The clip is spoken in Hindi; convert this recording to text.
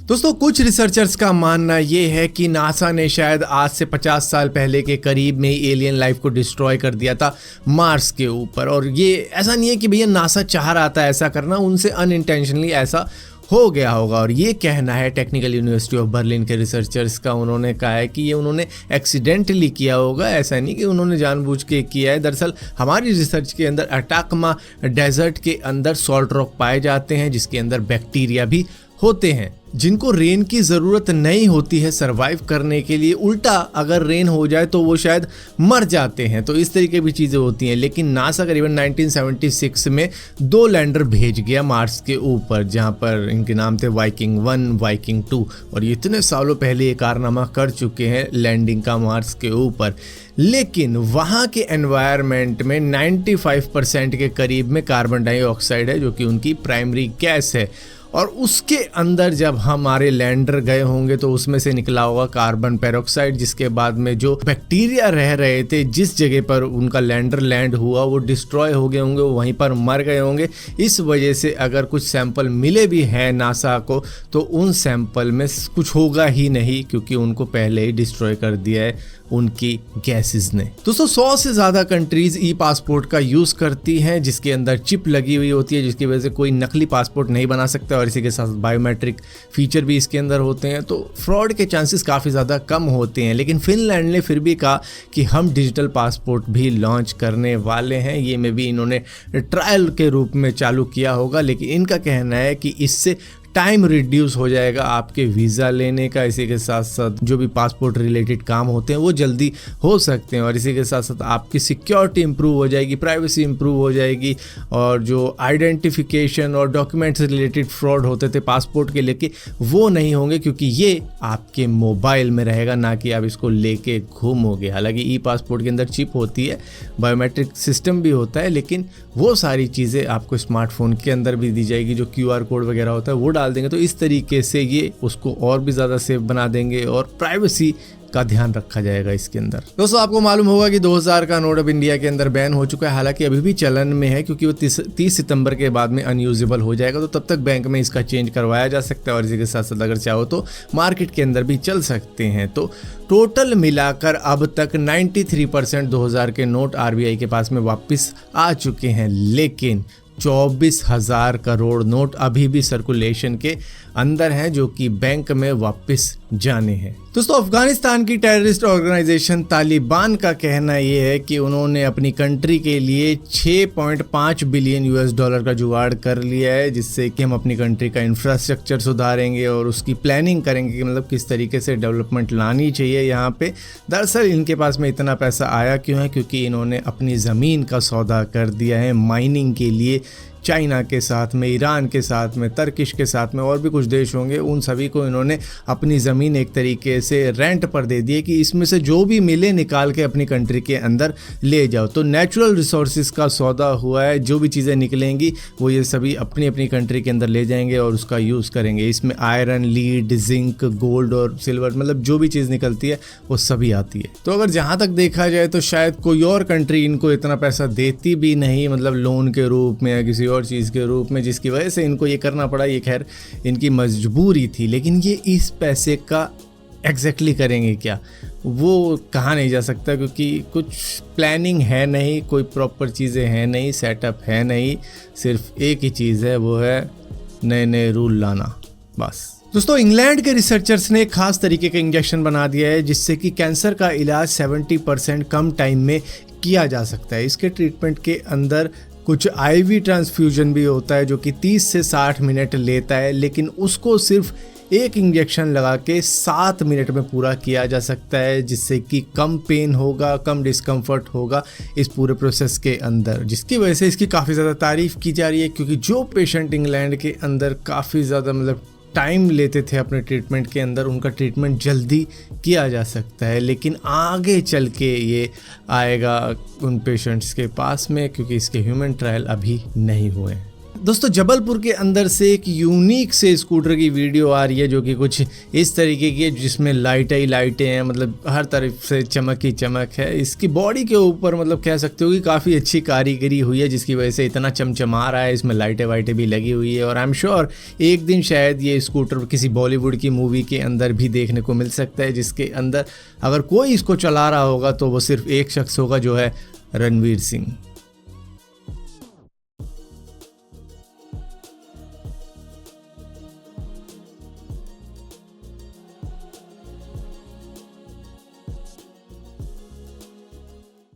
दोस्तों कुछ रिसर्चर्स का मानना ये है कि नासा ने शायद आज से 50 साल पहले के करीब में ही एलियन लाइफ को डिस्ट्रॉय कर दिया था मार्स के ऊपर। और ये ऐसा नहीं है कि भैया नासा चाह रहा था ऐसा करना, उनसे अनइंटेंशनली ऐसा हो गया होगा। और ये कहना है टेक्निकल यूनिवर्सिटी ऑफ बर्लिन के रिसर्चर्स का। उन्होंने कहा है कि ये उन्होंने एक्सीडेंटली किया होगा, ऐसा नहीं कि उन्होंने जानबूझ के किया है। दरअसल हमारी रिसर्च के अंदर अटाकमा डेजर्ट के अंदर सॉल्ट रॉक पाए जाते हैं जिसके अंदर बैक्टीरिया भी होते हैं जिनको रेन की ज़रूरत नहीं होती है सरवाइव करने के लिए। उल्टा अगर रेन हो जाए तो वो शायद मर जाते हैं। तो इस तरीके की चीज़ें होती हैं। लेकिन नासा करीबन 1976 में 2 लैंडर भेज गया मार्स के ऊपर, जहां पर इनके नाम थे वाइकिंग 1, वाइकिंग 2। और ये इतने सालों पहले ये कारनामा कर चुके हैं लैंडिंग का मार्स के ऊपर। लेकिन वहाँ के एनवायरनमेंट में 95% के करीब में कार्बन डाइऑक्साइड है जो कि उनकी प्राइमरी गैस है। और उसके अंदर जब हमारे लैंडर गए होंगे तो उसमें से निकला होगा कार्बन पेरोक्साइड, जिसके बाद में जो बैक्टीरिया रह रहे थे जिस जगह पर उनका लैंडर लैंड हुआ वो डिस्ट्रॉय हो गए होंगे, वो वहीं पर मर गए होंगे। इस वजह से अगर कुछ सैंपल मिले भी हैं नासा को तो उन सैंपल में कुछ होगा ही नहीं, क्योंकि उनको पहले ही डिस्ट्रॉय कर दिया है उनकी गैसेस ने। दोस्तों 100 से ज़्यादा कंट्रीज ई पासपोर्ट का यूज़ करती हैं जिसके अंदर चिप लगी हुई होती है, जिसकी वजह से कोई नकली पासपोर्ट नहीं बना सकता। और इसी के साथ बायोमेट्रिक फीचर भी इसके अंदर होते हैं, तो फ्रॉड के चांसेस काफ़ी ज़्यादा कम होते हैं। लेकिन फिनलैंड ने फिर भी कहा कि हम डिजिटल पासपोर्ट भी लॉन्च करने वाले हैं। ये में भी इन्होंने ट्रायल के रूप में चालू किया होगा, लेकिन इनका कहना है कि इससे टाइम रिड्यूस हो जाएगा आपके वीज़ा लेने का। इसी के साथ साथ जो भी पासपोर्ट रिलेटेड काम होते हैं वो जल्दी हो सकते हैं। और इसी के साथ साथ आपकी सिक्योरिटी इंप्रूव हो जाएगी, प्राइवेसी इंप्रूव हो जाएगी। और जो आइडेंटिफिकेशन और डॉक्यूमेंट्स रिलेटेड फ्रॉड होते थे पासपोर्ट के लेके वो नहीं होंगे, क्योंकि ये आपके मोबाइल में रहेगा, ना कि आप इसको लेके घूमोगे। हालांकि ई पासपोर्ट के अंदर चिप होती है, बायोमेट्रिक सिस्टम भी होता है, लेकिन वो सारी चीज़ें आपको स्मार्टफोन के अंदर भी दी जाएगी। जो QR कोड वगैरह होता है वो डाल देंगे, तो इस तरीके से ये उसको और भी ज़्यादा सेफ बना देंगे और प्राइवेसी का ध्यान रखा जाएगा इसके अंदर। दोस्तों आपको मालूम होगा कि 2000 का नोट अब इंडिया के अंदर बैन हो चुका है। हालांकि अभी भी चलन में है, क्योंकि वो 30 सितंबर के बाद में अनयूजेबल हो जाएगा, तो तब तक बैंक में इसका चेंज करवाया जा सकता है। और इसी के साथ साथ अगर चाहो तो मार्केट के अंदर भी चल सकते हैं। तो टोटल मिलाकर अब तक 93% 2000 के नोट RBI के पास में वापस आ चुके हैं, लेकिन 24,000 करोड़ नोट अभी भी सर्कुलेशन के अंदर हैं जो कि बैंक में वापस जाने हैं। दोस्तों अफगानिस्तान की टेररिस्ट ऑर्गेनाइजेशन तालिबान का कहना यह है कि उन्होंने अपनी कंट्री के लिए 6.5 बिलियन US$ का जुगाड़ कर लिया है, जिससे कि हम अपनी कंट्री का इंफ्रास्ट्रक्चर सुधारेंगे और उसकी प्लानिंग करेंगे कि मतलब किस तरीके से डेवलपमेंट लानी चाहिए यहाँ पे। दरअसल इनके पास में इतना पैसा आया क्यों है? क्योंकि इन्होंने अपनी ज़मीन का सौदा कर दिया है माइनिंग के लिए चाइना के साथ में, ईरान के साथ में, तर्किश के साथ में, और भी कुछ देश होंगे, उन सभी को इन्होंने अपनी ज़मीन एक तरीके से रेंट पर दे दी है कि इसमें से जो भी मिले निकाल के अपनी कंट्री के अंदर ले जाओ। तो नेचुरल रिसोर्सेज का सौदा हुआ है, जो भी चीज़ें निकलेंगी वो ये सभी अपनी अपनी कंट्री के अंदर ले जाएंगे और उसका यूज़ करेंगे। इसमें आयरन, लीड, जिंक, गोल्ड और सिल्वर, मतलब जो भी चीज़ निकलती है वो सभी आती है। तो अगर जहाँ तक देखा जाए तो शायद कोई और कंट्री इनको इतना पैसा देती भी नहीं, मतलब लोन के रूप में या किसी और चीज़ के रूप में, जिसकी वजह से इनको ये करना पड़ा। ये खैर इनकी मजबूरी थी, लेकिन ये इस पैसे का एग्जैक्टली करेंगे क्या वो कहा नहीं जा सकता, क्योंकि कुछ प्लानिंग है नहीं, कोई प्रॉपर चीज़ें हैं नहीं, सेटअप है नहीं। सिर्फ एक ही चीज़ है, वो है नए नए रूल लाना, बस। दोस्तों इंग्लैंड के रिसर्चर्स ने एक खास तरीके का इंजेक्शन बना दिया है जिससे कि कैंसर का इलाज 70% कम टाइम में किया जा सकता है। इसके ट्रीटमेंट के अंदर कुछ IV ट्रांसफ्यूजन भी होता है जो कि 30 से 60 मिनट लेता है, लेकिन उसको सिर्फ एक इंजेक्शन लगा के 7 मिनट में पूरा किया जा सकता है, जिससे कि कम पेन होगा, कम डिस्कम्फर्ट होगा इस पूरे प्रोसेस के अंदर, जिसकी वजह से इसकी काफ़ी ज़्यादा तारीफ़ की जा रही है। क्योंकि जो पेशेंट इंग्लैंड के अंदर काफ़ी ज़्यादा मतलब टाइम लेते थे अपने ट्रीटमेंट के अंदर, उनका ट्रीटमेंट जल्दी किया जा सकता है। लेकिन आगे चल के ये आएगा उन पेशेंट्स के पास में, क्योंकि इसके ह्यूमन ट्रायल अभी नहीं हुए हैं। दोस्तों जबलपुर के अंदर से एक यूनिक से स्कूटर की वीडियो आ रही है जो कि कुछ इस तरीके की है जिसमें लाइटें ही लाइटें हैं, मतलब हर तरफ से चमक ही चमक है। इसकी बॉडी के ऊपर मतलब कह सकते हो कि काफ़ी अच्छी कारीगरी हुई है जिसकी वजह से इतना चमचमा रहा है। इसमें लाइटें वाइटें भी लगी हुई है और आई एम श्योर एक दिन शायद ये स्कूटर किसी बॉलीवुड की मूवी के अंदर भी देखने को मिल सकता है, जिसके अंदर अगर कोई इसको चला रहा होगा तो वो सिर्फ एक शख्स होगा जो है रणवीर सिंह।